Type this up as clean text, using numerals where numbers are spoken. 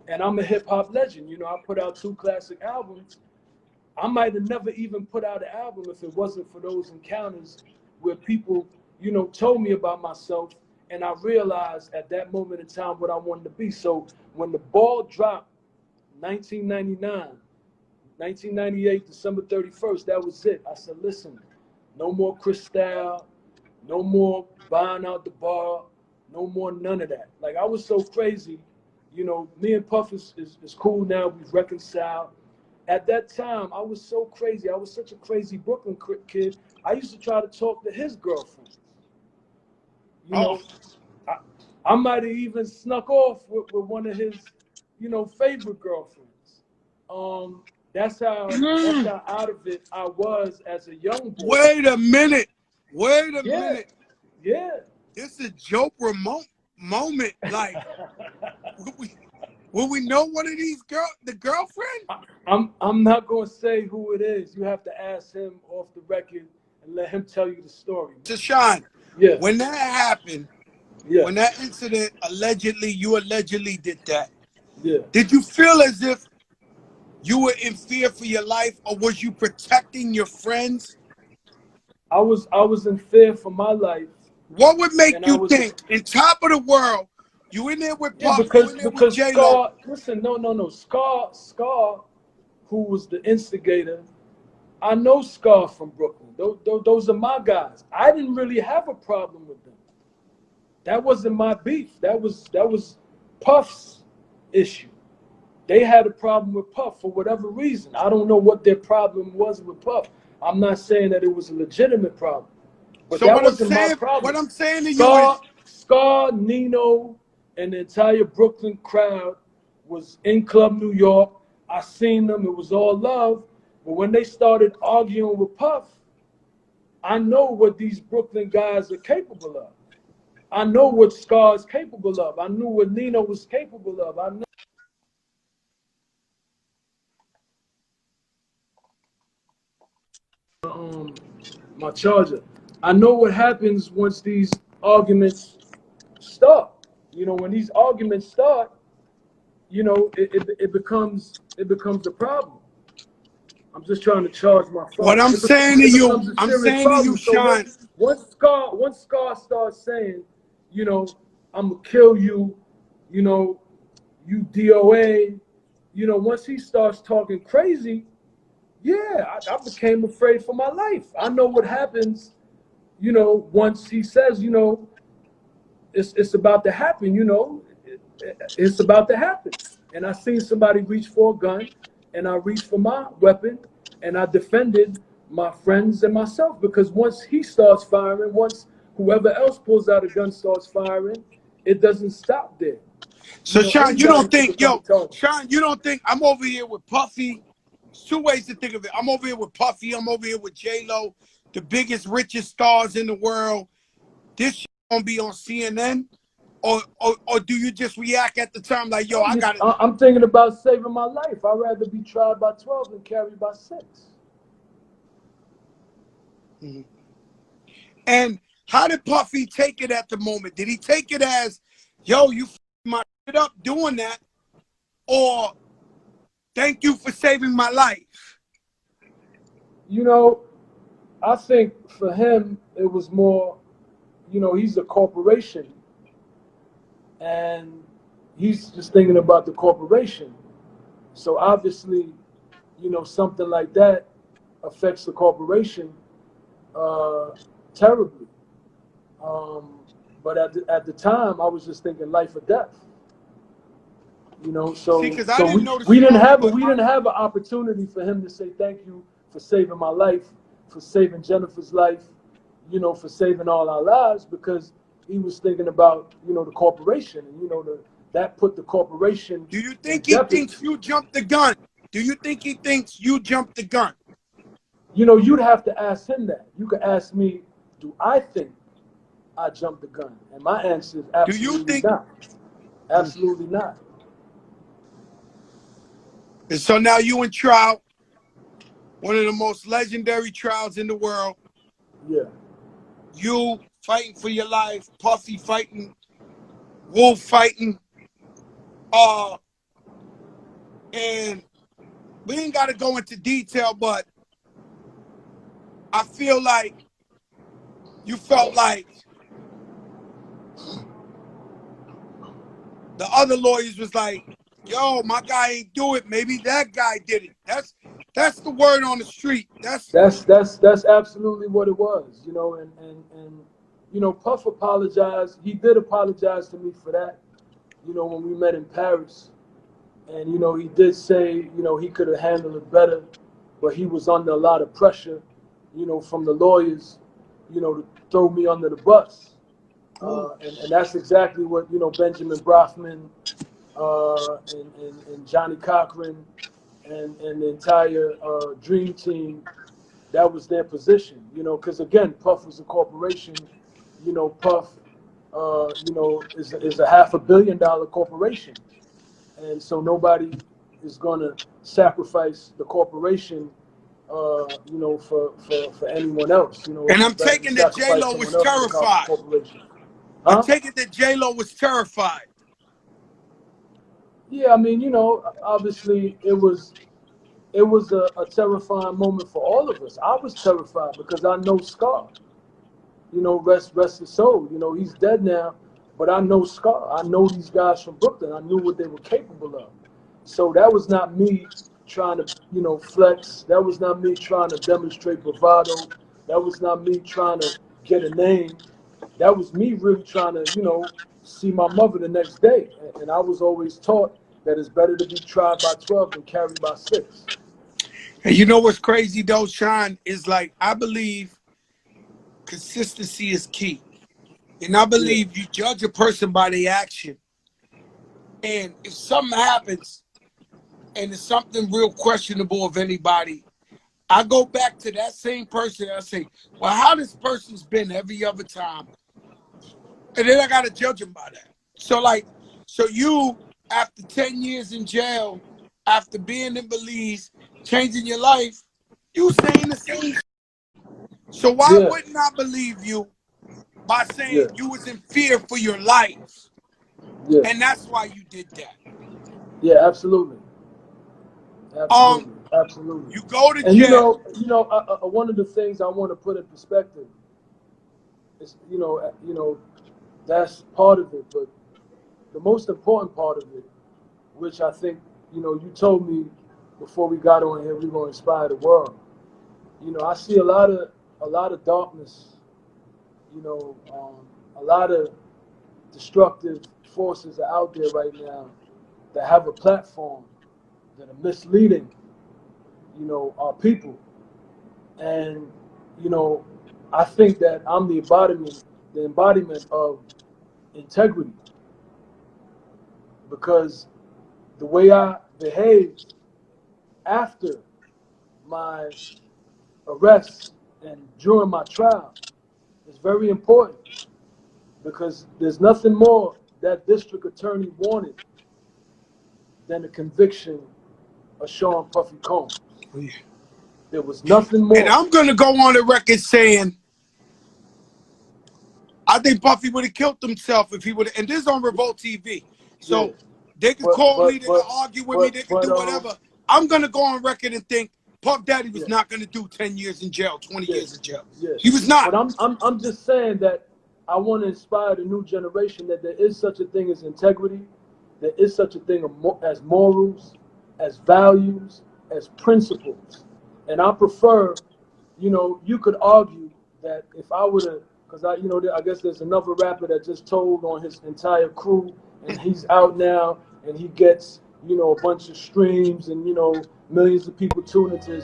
And I'm a hip hop legend. You know, I put out 2 classic albums. I might have never even put out an album if it wasn't for those encounters where people, you know, told me about myself, and I realized at that moment in time what I wanted to be. So when the ball dropped, 1999, 1998, December 31st, that was it. I said, listen, no more Cristal, no more buying out the bar, no more none of that. Like, I was so crazy. You know, me and Puff is cool now. We've reconciled. At that time, I was so crazy. I was such a crazy Brooklyn kid. I used to try to talk to his girlfriend. You know, I might have even snuck off with one of his, you know, favorite girlfriends. That's how out of it I was as a young boy. Wait a minute. Minute. Yeah. This is a joke moment. Like, will we know one of these the girlfriend? I'm not gonna say who it is. You have to ask him off the record and let him tell you the story. To Shyne. Yeah. When that happened, when that incident you allegedly did that. Yeah. Did you feel as if you were in fear for your life, or was you protecting your friends? I was in fear for my life. What would make you think, in top of the world, you in there with Puff, because J-Lo? Scar, listen, no. Scar, who was the instigator, I know Scar from Brooklyn. Those are my guys. I didn't really have a problem with them. That wasn't my beef. That was Puff's issue. They had a problem with Puff for whatever reason. I don't know what their problem was with Puff. I'm not saying that it was a legitimate problem. But so that wasn't my problem. What I'm saying to you is, Scar, Nino, and the entire Brooklyn crowd was in Club New York. I seen them. It was all love. But when they started arguing with Puff, I know what these Brooklyn guys are capable of. I know what Scar is capable of. I knew what Nino was capable of. I know my charger. I know what happens once these arguments start. You know, when these arguments start, you know, it becomes a problem. I'm just trying to charge my phone. What I'm saying to you, Shyne. So once Scar starts saying, you know, I'm gonna kill you, you know, you DOA, you know, once he starts talking crazy, yeah, I became afraid for my life. I know what happens, you know, once he says, you know, it's about to happen, you know, it's about to happen. And I seen somebody reach for a gun, and I reached for my weapon, and I defended my friends and myself, because once he starts firing, once whoever else pulls out a gun starts firing, it doesn't stop there. So, Shyne, you don't think, Shyne, you don't think I'm over here with Puffy? There's 2 ways to think of it. I'm over here with Puffy. I'm over here with J-Lo, the biggest, richest stars in the world. This shit gonna be on CNN? Or do you just react at the time like, yo, I got it? I'm thinking about saving my life. I'd rather be tried by 12 than carried by 6. Mm-hmm. And how did Puffy take it at the moment? Did he take it as, yo, you f***ed my shit up doing that? Or, thank you for saving my life? You know, I think for him, it was more, you know, he's a corporation. And he's just thinking about the corporation. So obviously, you know, something like that affects the corporation terribly. But at the time, I was just thinking life or death. You know, so, we didn't have an opportunity for him to say thank you for saving my life, for saving Jennifer's life, you know, for saving all our lives, because he was thinking about, you know, the corporation, and you know, that put the corporation. Do you think he thinks you jumped the gun? Do you think he thinks you jumped the gun? You know, you'd have to ask him that. You could ask me, do I think I jumped the gun? And my answer is absolutely not. Absolutely not. And so now you in trial, one of the most legendary trials in the world. Yeah. You fighting for your life, Puffy fighting, Wolf fighting. And we ain't got to go into detail, but I feel like you felt like the other lawyers was like, yo, my guy ain't do it. Maybe that guy did it. That's the word on the street. That's absolutely what it was, you know, and you know, Puff apologized. He did apologize to me for that, you know, when we met in Paris. And, you know, he did say, you know, he could have handled it better, but he was under a lot of pressure, you know, from the lawyers, you know, to throw me under the bus. And that's exactly what, you know, Benjamin Brafman and Johnny Cochran and the entire Dream Team, that was their position, you know, because, again, Puff was a corporation. You know, Puff, you know, is a $500 million corporation. And so nobody is going to sacrifice the corporation, you know, for anyone else. You know, and I'm taking that J-Lo was terrified. I'm taking that J-Lo was terrified. Yeah, I mean, you know, obviously it was a terrifying moment for all of us. I was terrified because I know Scar. You know, rest his soul. You know, he's dead now, but I know Scar. I know these guys from Brooklyn. I knew what they were capable of. So that was not me trying to, you know, flex. That was not me trying to demonstrate bravado. That was not me trying to get a name. That was me really trying to, you know, see my mother the next day. And I was always taught that it's better to be tried by 12 than carried by 6. And you know what's crazy though, Shyne, is like, I believe consistency is key. And I believe you judge a person by their action. And if something happens and it's something real questionable of anybody, I go back to that same person and I say, well, how this person's been every other time? And then I got to judge them by that. So like, so you, after 10 years in jail, after being in Belize, changing your life, you saying the same. So why wouldn't I believe you by saying you was in fear for your life? And that's why you did that. Yeah, absolutely. Absolutely. You go to jail. And you know, one of the things I want to put in perspective is, you know, that's part of it, but the most important part of it, which I think, you know, you told me before we got on here, we're going to inspire the world. You know, I see a lot of darkness. You know, a lot of destructive forces are out there right now that have a platform that are misleading, you know, our people. And, you know, I think that I'm the embodiment of integrity, because the way I behaved after my arrest and during my trial is very important, because there's nothing more that district attorney wanted than the conviction of Sean Puffy Combs. Oh, yeah. There was nothing more. And I'm going to go on the record saying, I think Puffy would have killed himself if he would have, and this is on Revolt TV. So they could call me, they could argue with me, they could do whatever. I'm going to go on record and think Puff Daddy was not going to do 10 years in jail, 20 years in jail. He was not. But I'm just saying that I want to inspire the new generation that there is such a thing as integrity, there is such a thing as morals, as values, as principles. And I prefer, you know, you could argue that if I would have, because I guess there's another rapper that just told on his entire crew, and he's out now, and he gets, you know, a bunch of streams, and, you know, millions of people tune into his